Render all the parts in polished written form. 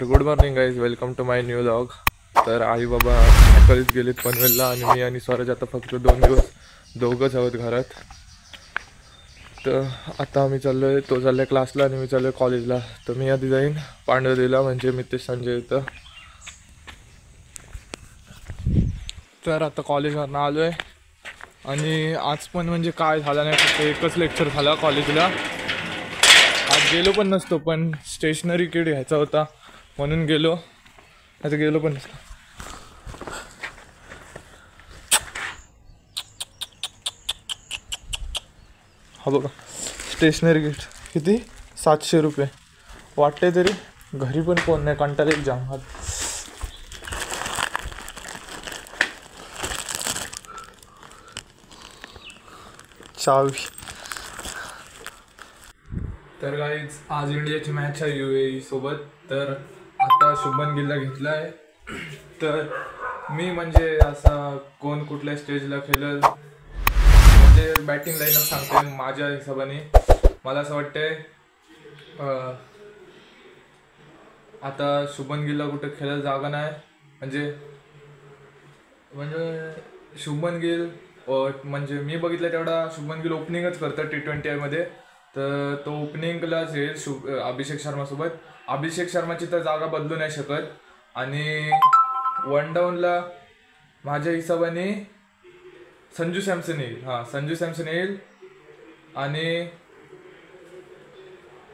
तर good morning guys, welcome to my new vlog. तर आई बाबा सकाळीच गेलेत पनवेलला आणि मी आणि स्वराज आता फक्त 2 दिवस दोघंच आहोत घरात. तर आता आम्ही चाललो आहे, तो चालला आहे क्लासला आणि मी चाललो आहे कॉलेजला. तर मी आधी जाईन पांढरदेवीला, म्हणजे मितेश संजय इथं. तर आता कॉलेजवरनं आलो आहे आणि आज पण म्हणजे काय झालं नाही, फक्त एकच लेक्चर झाला कॉलेजला. आज गेलो पण नसतो, पण स्टेशनरी किट घ्यायचा होता म्हणून गेलो, आता गेलो पण नसतो. हा बघा स्टेशनरी किट किती 700 रुपये वाटते. तरी घरी पण कोण नाही, कंटाळा एक जाम. चावी. तर गाईज आज इंडियाची मॅच आहे UAE सोबत. तर आता शुभमन गिलला घेतला आहे. तर मी म्हणजे असा कोण कुठल्या स्टेजला खेळेल म्हणजे बॅटिंग लाईनअप सांगते माझ्या हिशोबाने. मला असं वाटतंय आता शुभमन गिलला कुठे खेळायला जागा नाही, म्हणजे शुभमन गिल म्हणजे मी बघितलं तेवढा शुभमन गिल ओपनिंगच करतं T20 मध्ये. तर तो ओपनिंगलाच येईल अभिषेक शर्मासोबत. अभिषेक शर्माची तर जागा बदलू नाही शकत. आणि वन डाऊनला माझ्या हिशोबाने संजू सॅमसन येईल. हां, संजू सॅमसन येईल. आणि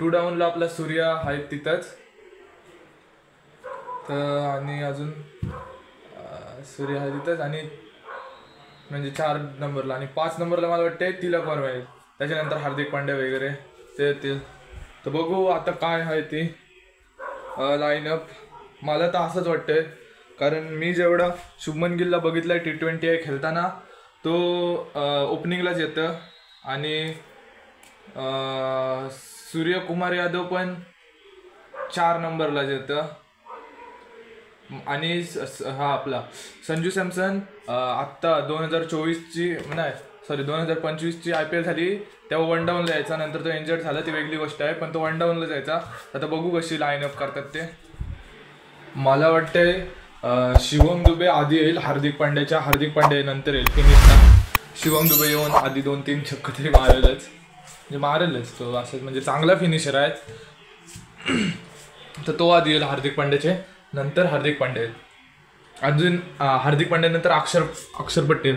2 डाऊनला आपला सूर्या आहे तिथंच. तर आणि अजून सूर्या आहे तिथंच. आणि म्हणजे 4 नंबरला आणि 5 नंबरला मला वाटते तिलक वर्मा येईल. त्याच्यानंतर हार्दिक पांड्या वगैरे ते येतील. तर बघू आता काय आहे ती लाईनअप. मला तर असंच वाटतंय, कारण मी जेवढा शुभमन गिलला बघितलं आहे T20 खेळताना, तो ओपनिंगलाच येतं. आणि सूर्यकुमार यादव पण 4 नंबरलाच येतं. आणि हा आपला संजू सॅमसन आत्ता 2025ची IPL झाली तेव्हा वन डाऊनला यायचा. नंतर तो इंजर्ड झाला, ती वेगळी गोष्ट आहे, पण तो वन डाऊनला जायचा. आता बघू कशी लाईनअप करतात ते. मला वाटतंय शिवम दुबे आधी येईल हार्दिक पांड्या नंतर येईल फिनिशला. शिवम दुबे येऊन आधी 2-3 छक्के तरी मारेलच तो, असं म्हणजे चांगला फिनिशर आहे. तर तो आधी येईल हार्दिक पांड्याचे, नंतर हार्दिक पांड्या येईल. अजून हार्दिक पांड्यानंतर अक्षर पटेल.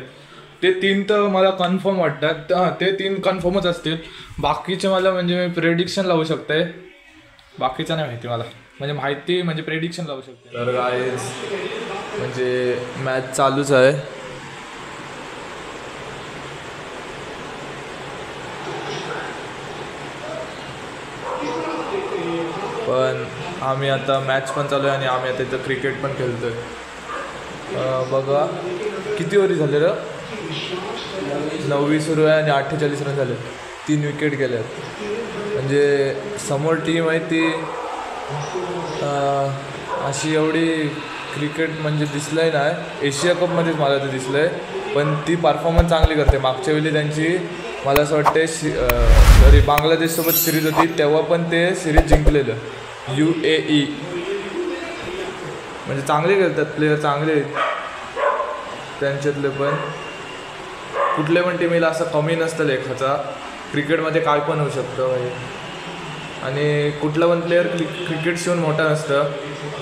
ते 3 तर मला कन्फर्म वाटतात. ते 3 कन्फर्मच असतील. बाकीचे मला म्हणजे मी प्रेडिक्शन लावू शकते, बाकीचं नाही माहिती मला, म्हणजे प्रेडिक्शन लावू शकते. तर गाईज म्हणजे मॅच चालूच आहे. पण आम्ही आता मॅच पण चालू आहे आणि आम्ही आता इथं क्रिकेट पण खेळतोय. बघा किती ओव्हरी झाले र, 9वी सुरू आहे आणि 48 रन झाले. 3 विकेट गेल्यात. म्हणजे समोर टीम आहे ती अशी एवढी क्रिकेट म्हणजे दिसलंय नाही. एशिया कपमध्येच मला ते दिसलंय, पण ती परफॉर्मन्स चांगली करते. मागच्या वेळी त्यांची मला असं वाटते बांगलादेशसोबत सिरीज होती तेव्हा पण ते सिरीज जिंकलेलं UAE. म्हणजे चांगले खेळतात प्लेयर, चांगले त्यांच्यातले पण. कुठल्या पण टीमला असं कमी नसतं लेखाचा. क्रिकेटमध्ये काय पण होऊ शकतं. आणि कुठला पण प्लेयर क्रिकेट शिवून मोठा नसतं,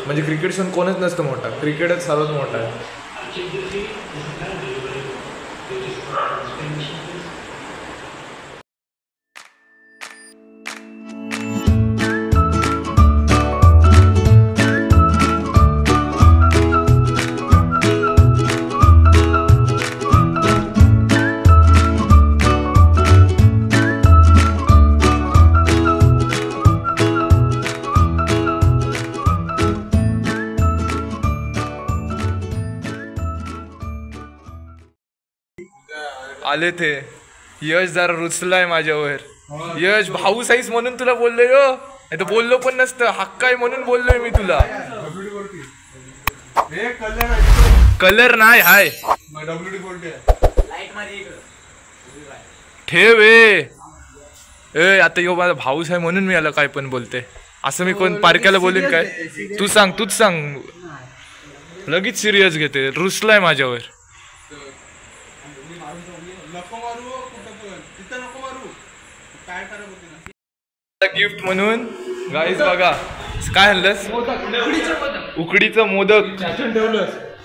म्हणजे क्रिकेट शिवून कोणच नसतं मोठा. क्रिकेटच सर्वात मोठा आहे. आले ते यश जरा रुचलाय माझ्यावर. यश भाऊ साईस म्हणून तुला बोललोय हो, नाही तर बोललो पण नसतं. हक्क आहे म्हणून बोललोय मी तुला. कलर नाही हाय ठेव. आता यो माझा भाऊस आहे म्हणून मी याला काय पण बोलते. असं मी कोण पारक्याला बोलीन काय? तू सांग, तूच सांग. लगेच सिरियस घेते, रुसलाय माझ्यावर. गिफ्ट म्हणून गाईस बघा काय आणलंस? उकडीचं मोदक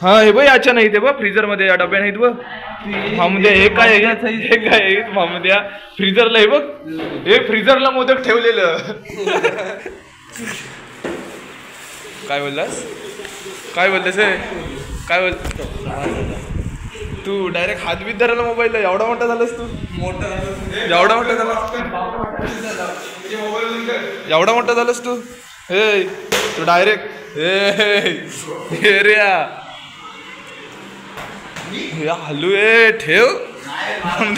हा हे बघ याच्या नाही ते बघ फ्रीजर मध्ये या डब्या नाहीत बघ मामद्या. हे काय हे काय मामद्या फ्रीजरला हे बघ हे फ्रीजरला मोदक ठेवलेलं. काय बोललास काय बोललास हे काय बोल तू डायरेक्ट हात बीत धरायला मोबाईलला एवढा मोठा झालास तू. एवढा मोठा झालास एवढा मोठा झालास तू. हे तू डायरेक्ट हे रे हल्लू ए ठेव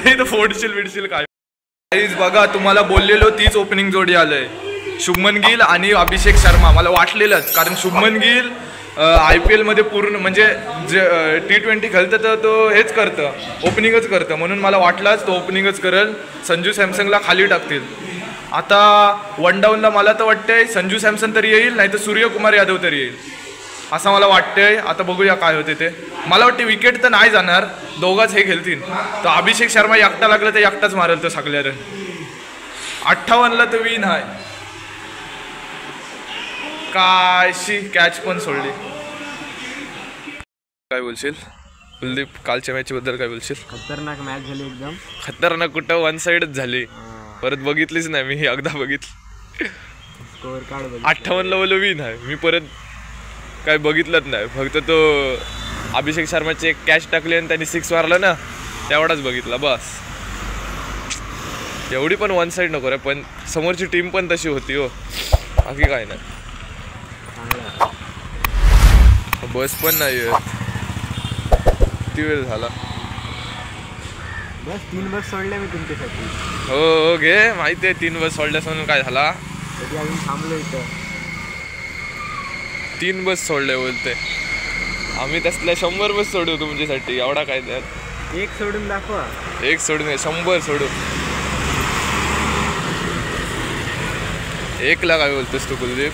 इथं फोडशील बिडशील काय. बघा तुम्हाला बोललेलो तीच ओपनिंग जोडी आलंय शुभमन गिल आणि अभिषेक शर्मा. मला वाटलेलंच कारण शुभमन गिल IPL मध्ये पूर्ण म्हणजे जे T20 खेळतं तर तो हेच करतं ओपनिंगच करतं म्हणून मला वाटलाच तो ओपनिंगच करेल. संजू सॅमसनला खाली टाकतील. आता वन डाऊनला मला तर वाटतंय संजू सॅमसन तरी येईल नाही तर सूर्यकुमार यादव तरी येईल असं मला वाटतंय. आता बघूया काय होते ते. मला वाटते विकेट तर नाही जाणार दोघाच हे खेळतील तर अभिषेक शर्मा एकटा लागला तर एकटाच मारेल तो सगळ्या रन. 58ला तर विन आहे कायशी कॅच पण सोडली. काय बोलशील कुलदीप कालच्या मॅच बद्दल काय बोलशील? खतरनाक मॅच झाली एकदम खतरनाक. कुठं वन साइडच झाली परत बघितलीच नाही मी एकदा बघितली. स्कोअर कार्ड 58ला बोल विन आहे मी परत काय बघितलंच नाही. फक्त तो अभिषेक शर्माची एक कॅच टाकली आणि त्यांनी 6 मारला ना तेवढाच बघितला बस. एवढी पण वन साइड नको रे पण समोरची टीम पण तशी होती हो बाकी काय नाही. बस पण नाही किती वेळ झाला. बस 3 बस सोडल्या मी तुमच्यासाठी. हो घे माहिती आहे 3 बस सोडल्यास म्हणून काय झाला अजून थांबलो इथं. 3 बस सोडले बोलते आम्ही तसल्या 100 बस सोडू तुमच्यासाठी. एवढा काय त्यात एक सोडून दाखवा. एक सोडून 100 सोडू. 1 ला काय बोलतोस तू कुलदीप?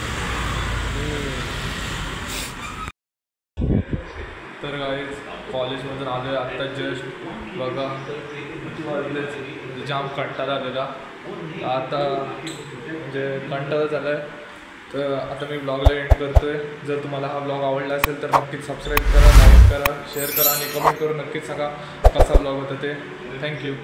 तर गाईज कॉलेजमधून आलो आहे आत्ता जस्ट. बघा जाम कंटाळा आलेला आता म्हणजे कंटाळा झाला आहे. तर आता मी ब्लॉगला एंड करतो आहे. जर तुम्हाला हा ब्लॉग आवडला असेल तर नक्कीच सबस्क्राईब करा लाईक करा शेअर करा आणि कमेंट करून नक्कीच सांगा कसा ब्लॉग होता ते. थँक्यू.